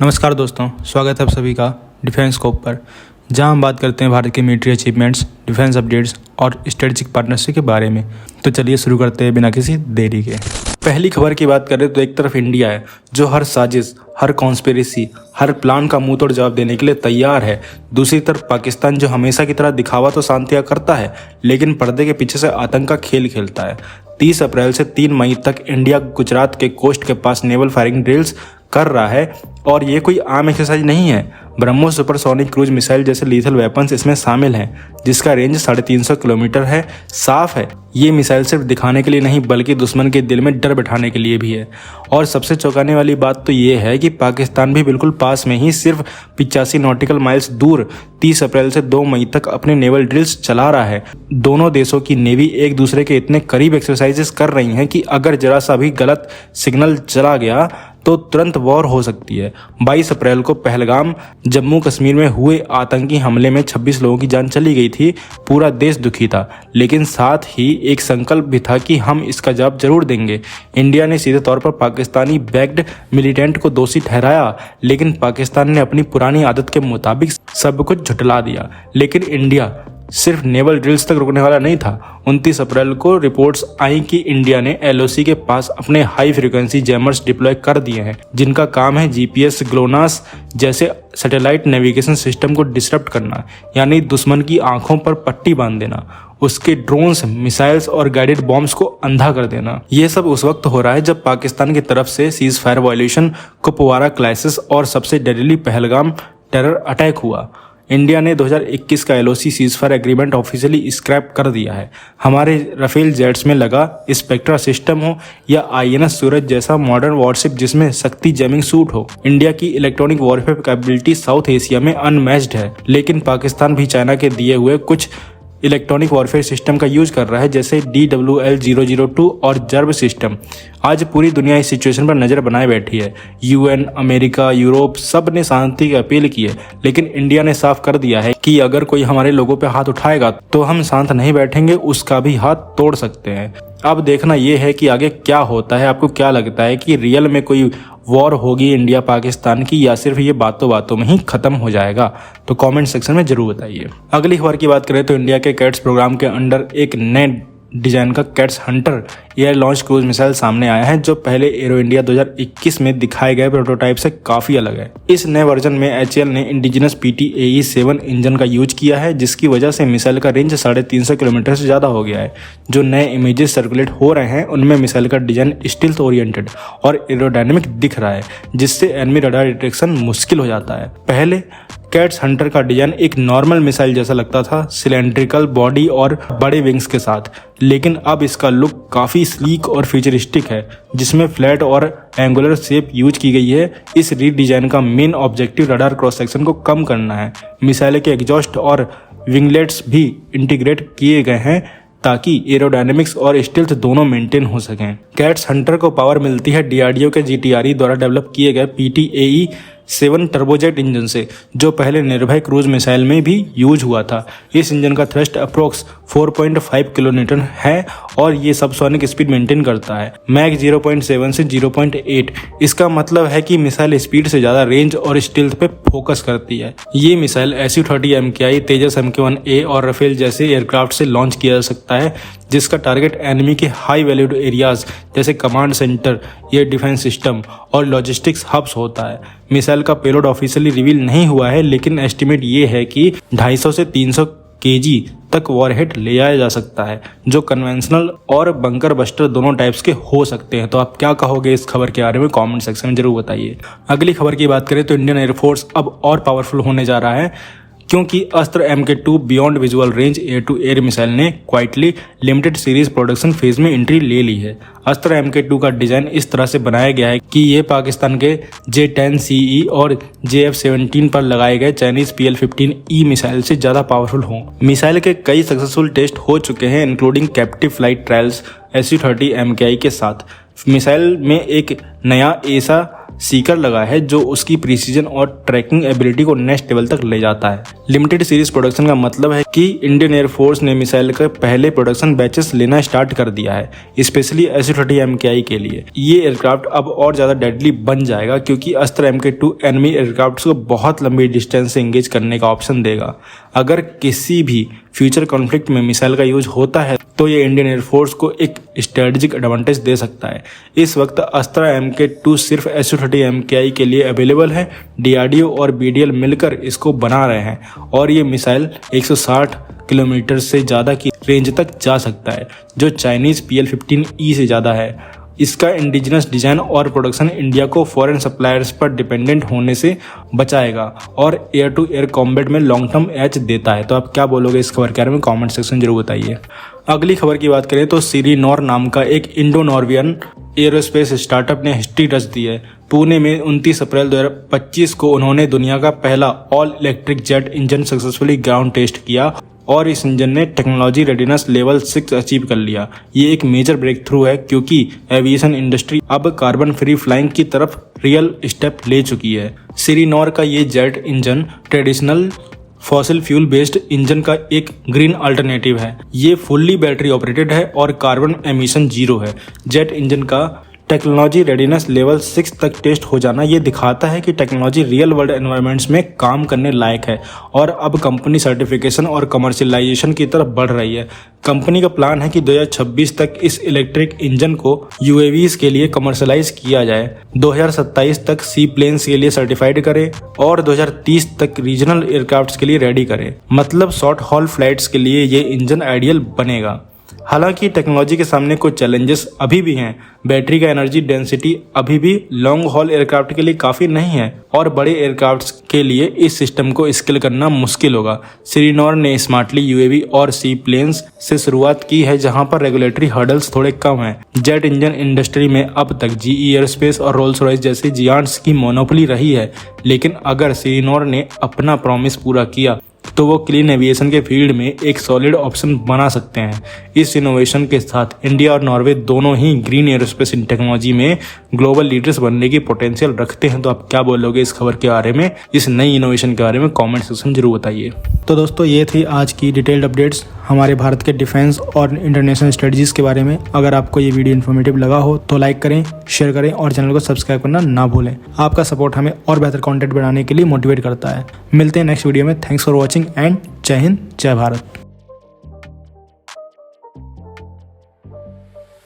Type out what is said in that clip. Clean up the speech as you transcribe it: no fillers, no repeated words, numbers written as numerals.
नमस्कार दोस्तों, स्वागत है आप सभी का डिफेंस स्कोप पर, जहां हम बात करते हैं भारत के मिलिट्री अचीवमेंट्स, डिफेंस अपडेट्स और स्ट्रेटेजिक पार्टनरशिप के बारे में। तो चलिए शुरू करते हैं बिना किसी देरी के। पहली खबर की बात करें तो एक तरफ इंडिया है जो हर साजिश, हर कॉन्स्पिरेसी, हर प्लान का मुंह तोड़ जवाब देने के लिए तैयार है। दूसरी तरफ पाकिस्तान जो हमेशा की तरह दिखावा तो शांतियां करता है, लेकिन पर्दे के पीछे से आतंक का खेल खेलता है। 30 अप्रैल से 3 मई तक इंडिया गुजरात के कोस्ट के पास नेवल फायरिंग ड्रिल्स कर रहा है और ये कोई आम एक्सरसाइज नहीं है। ब्रह्मोस सुपरसोनिक क्रूज मिसाइल जैसे लीथल वेपन्स इसमें शामिल हैं, जिसका रेंज 350 किलोमीटर है। साफ है, ये मिसाइल सिर्फ दिखाने के लिए नहीं बल्कि दुश्मन के दिल में डर बैठाने के लिए भी है। और सबसे चौंकाने वाली बात तो ये है कि पाकिस्तान भी बिल्कुल पास में ही सिर्फ 85 नॉटिकल माइल्स दूर 30 अप्रैल से 2 मई तक अपने नेवल ड्रिल्स चला रहा है। दोनों देशों की नेवी एक दूसरे के इतने करीब एक्सरसाइजेस कर रही हैं कि अगर जरा सा भी गलत सिग्नल चला गया तो तुरंत वॉर हो सकती है। 22 अप्रैल को पहलगाम जम्मू कश्मीर में हुए आतंकी हमले में 26 लोगों की जान चली गई थी। पूरा देश दुखी था, लेकिन साथ ही एक संकल्प भी था कि हम इसका जवाब जरूर देंगे। इंडिया ने सीधे तौर पर पाकिस्तानी बैक्ड मिलिटेंट को दोषी ठहराया, लेकिन पाकिस्तान ने अपनी पुरानी आदत के मुताबिक सब कुछ झुठला दिया। लेकिन इंडिया सिर्फ नेवल ड्रिल्स तक रुकने वाला नहीं था। 29 अप्रैल को रिपोर्ट्स आई कि इंडिया ने एलओसी के पास अपने हाई फ्रीक्वेंसी जैमर्स डिप्लॉय कर दिए हैं, जिनका काम है जीपीएस, ग्लोनास जैसे सैटेलाइट नेविगेशन सिस्टम को डिसरप्ट करना, यानी दुश्मन की आंखों पर पट्टी बांध देना, उसके ड्रोन्स, मिसाइल्स और गाइडेड बॉम्ब्स को अंधा कर देना। ये सब उस वक्त हो रहा है जब पाकिस्तान की तरफ से cease fire violation, Kupwara crisis और सबसे डेडली पहलगाम टेरर अटैक हुआ। इंडिया ने 2021 का LOC ceasefire agreement officially scrap कर दिया है। हमारे राफेल जेट्स में लगा स्पेक्ट्रा सिस्टम हो या आईएनएस सूरज जैसा मॉडर्न वॉरशिप जिसमें शक्ति जैमिंग सूट हो, इंडिया की electronic warfare capability south Asia में अनमैच्ड है। लेकिन पाकिस्तान भी चाइना के दिए हुए कुछ इलेक्ट्रॉनिक वॉरफेयर सिस्टम का यूज कर रहा है, जैसे DWL-002 और जर्ब सिस्टम। आज पूरी दुनिया इस सिचुएशन पर नजर बनाए बैठी है। यूएन, अमेरिका, यूरोप सब ने शांति की अपील की है, लेकिन इंडिया ने साफ कर दिया है कि अगर कोई हमारे लोगों पे हाथ उठाएगा तो हम शांत नहीं बैठेंगे, उसका भी हाथ तोड़ सकते हैं। अब देखना यह है कि आगे क्या होता है। आपको क्या लगता है कि रियल में कोई वॉर होगी इंडिया पाकिस्तान की, या सिर्फ ये बातों बातों में ही खत्म हो जाएगा? तो कमेंट सेक्शन में जरूर बताइए। अगली खबर की बात करें तो इंडिया के कैट्स प्रोग्राम के अंडर एक नए डिजाइन का cats Hunter air launch cruise missile सामने आया है, जो पहले एरो इंडिया 2021 में दिखाए गए प्रोटोटाइप से काफी अलग है। इस नए वर्जन में एचएएल ने इंडिजिनस PTAE-7 इंजन का यूज किया है, जिसकी वजह से मिसाइल का रेंज 350 किलोमीटर से ज्यादा हो गया है। जो नए इमेजेस सर्कुलेट हो रहे हैं उनमें मिसाइल का डिजाइन स्टील्थ ओरिएंटेड और एरोडायनेमिक दिख रहा है, जिससे एनिमी रडार डिटेक्शन मुश्किल हो जाता है। पहले कैट्स हंटर का डिजाइन एक नॉर्मल मिसाइल जैसा लगता था, सिलेंड्रिकल बॉडी और बड़े विंग्स के साथ, लेकिन अब इसका लुक काफी स्लीक और फ्यूचरिस्टिक है, जिसमें फ्लैट और एंगुलर शेप यूज की गई है। इस रीडिजाइन का main objective radar cross section को कम करना है। मिसाइल के एग्जॉस्ट और विंगलेट्स भी इंटीग्रेट किए गए हैं ताकि एरोडायनेमिक्स और स्टील्थ दोनों मेंटेन हो सकें। कैट्स हंटर को पावर मिलती है DRDO के GTRE द्वारा डेवलप किए गए PTAE-7 टर्बोजेट इंजन से, जो पहले निर्भय क्रूज मिसाइल में भी यूज हुआ था। इस इंजन का थ्रस्ट अप्रोक्स 4.5 किलोन्यूटन है और ये सबसोनिक स्पीड मेंटेन करता है, मैक 0.7 से 0.8। इसका मतलब है कि मिसाइल स्पीड से ज्यादा रेंज और स्टील्थ पे फोकस करती है। ये मिसाइल Su-30 MKI, तेजस Mk-1A और राफेल जैसे एयरक्राफ्ट से लॉन्च किया जा सकता है, जिसका टारगेट एनिमी के हाई वैल्यूड एरियाज जैसे command centre, air defence system और लॉजिस्टिक्स हब्स होता है। मिसाइल का पेलोड ऑफिशियली रिवील नहीं हुआ है, लेकिन एस्टिमेट ये है कि 250 से 300 kg तक वॉरहेड ले जाया जा सकता है, जो कन्वेंशनल और बंकर बस्टर दोनों टाइप्स के हो सकते हैं। तो आप क्या कहोगे इस खबर के बारे में? कमेंट सेक्शन में जरूर बताइए। अगली खबर की बात करें तो इंडियन एयरफोर्स अब और पावरफुल होने जा रहा है, क्योंकि Astra MK2 beyond visual range air to air missile ने quietly limited series production phase में एंट्री ले ली है। अस्त्र MK2 का डिजाइन इस तरह से बनाया गया है कि ये पाकिस्तान के J-10CE और JF-17 पर लगाए गए चाइनीज PL-15E मिसाइल से ज्यादा पावरफुल हों। मिसाइल के कई सक्सेसफुल टेस्ट हो चुके हैं, including captive flight trials Su-30 MKI के साथ। मिसाइल में एक नया ऐसा सीकर लगा है जो उसकी प्रिसीजन और ट्रैकिंग एबिलिटी को नेक्स्ट लेवल तक ले जाता है। लिमिटेड सीरीज प्रोडक्शन का मतलब है कि इंडियन एयरफोर्स ने मिसाइल के पहले प्रोडक्शन बैचेस लेना स्टार्ट कर दिया है, स्पेशली SU-30 MKI के लिए। ये एयरक्राफ्ट अब और ज्यादा डेडली बन जाएगा क्योंकि अस्त्र MK2 एनिमी एयरक्राफ्ट को बहुत लंबी डिस्टेंस से एंगेज करने का ऑप्शन देगा। अगर किसी भी फ्यूचर कॉन्फ्लिक्ट में मिसाइल का यूज होता है तो ये इंडियन एयरफोर्स को एक स्ट्रेटेजिक एडवांटेज दे सकता है। इस वक्त अस्त्र MK2 सिर्फ SU-30 MKI के लिए अवेलेबल है। DRDO और BDL मिलकर इसको बना रहे हैं और ये मिसाइल 160 किलोमीटर से ज़्यादा की रेंज तक जा सकता है, जो चाइनीज़ PL-15E से ज़्यादा है। इसका इंडिजिनस डिज़ाइन और प्रोडक्शन इंडिया को फॉरेन सप्लायर्स पर डिपेंडेंट होने से बचाएगा और एयर टू एयर कॉम्बैट में लॉन्ग टर्म एज देता है। तो आप क्या बोलोगे इस खबर के बारे में कमेंट सेक्शन जरूर बताइए। अगली खबर की बात करें तो सिरीनॉर नाम का एक इंडो नॉर्वियन एरोस्पेस स्टार्टअप ने हिस्ट्री रच दी है। पुणे में 29 अप्रैल 2025 को उन्होंने दुनिया का पहला all electric jet engine successfully ground test किया और इस इंजन ने टेक्नोलॉजी रेडीनेस लेवल 6 अचीव कर लिया। ये एक मेजर ब्रेक थ्रू है क्योंकि एविएशन इंडस्ट्री अब कार्बन फ्री फ्लाइंग की तरफ रियल स्टेप ले चुकी है। सिरीनॉर का ये jet engine traditional fossil fuel based engine का एक ग्रीन अल्टरनेटिव है। ये फुल्ली बैटरी ऑपरेटेड है और कार्बन एमिशन 0 है। जेट इंजन का टेक्नोलॉजी रेडीनेस लेवल 6 तक टेस्ट हो जाना ये दिखाता है कि टेक्नोलॉजी रियल वर्ल्ड एनवायरनमेंट्स में काम करने लायक है और अब कंपनी सर्टिफिकेशन और कमर्शियलाइजेशन की तरफ बढ़ रही है। कंपनी का प्लान है कि 2026 तक इस इलेक्ट्रिक इंजन को UAVs के लिए कमर्शियलाइज किया जाए, 2027 तक सी प्लेन्स के लिए सर्टिफाइड करे और 2030 तक रीजनल एयरक्राफ्ट के लिए रेडी करे। मतलब शॉर्ट हॉल फ्लाइट्स के लिए ये इंजन आइडियल बनेगा। हालांकि टेक्नोलॉजी के सामने कुछ चैलेंजेस अभी भी हैं। बैटरी का एनर्जी डेंसिटी अभी भी लॉन्ग हॉल एयरक्राफ्ट के लिए काफ़ी नहीं है और बड़े एयरक्राफ्ट के लिए इस सिस्टम को स्केल करना मुश्किल होगा। सिरीनॉर ने स्मार्टली UAV और सी प्लेन्स से शुरुआत की है जहां पर रेगुलेटरी हर्डल्स थोड़े कम हैं। जेट इंजन इंडस्ट्री में अब तक GE एयरस्पेस और रोल्स रॉयस जैसे जियांट्स की मोनोपोली रही है, लेकिन अगर सिरीनॉर ने अपना प्रॉमिस पूरा किया तो वो क्लीन एविएशन के फील्ड में एक सॉलिड ऑप्शन बना सकते हैं। इस इनोवेशन के साथ इंडिया और नॉर्वे दोनों ही ग्रीन एरोस्पेस टेक्नोलॉजी में ग्लोबल लीडर्स बनने की पोटेंशियल रखते हैं। तो आप क्या बोलोगे इस खबर के बारे में, इस नई इनोवेशन के बारे में कमेंट सेक्शन जरूर बताइए। तो दोस्तों ये थी आज की डिटेल्ड अपडेट्स हमारे भारत के डिफेंस और इंटरनेशनल स्ट्रेटजीज के बारे में। अगर आपको ये वीडियो इन्फॉर्मेटिव लगा हो तो लाइक करें, शेयर करें और चैनल को सब्सक्राइब करना ना भूलें। आपका सपोर्ट हमें और बेहतर कंटेंट बनाने के लिए मोटिवेट करता है। मिलते हैं नेक्स्ट वीडियो में। थैंक्स फॉर वॉचिंग एंड जय हिंद, जय भारत।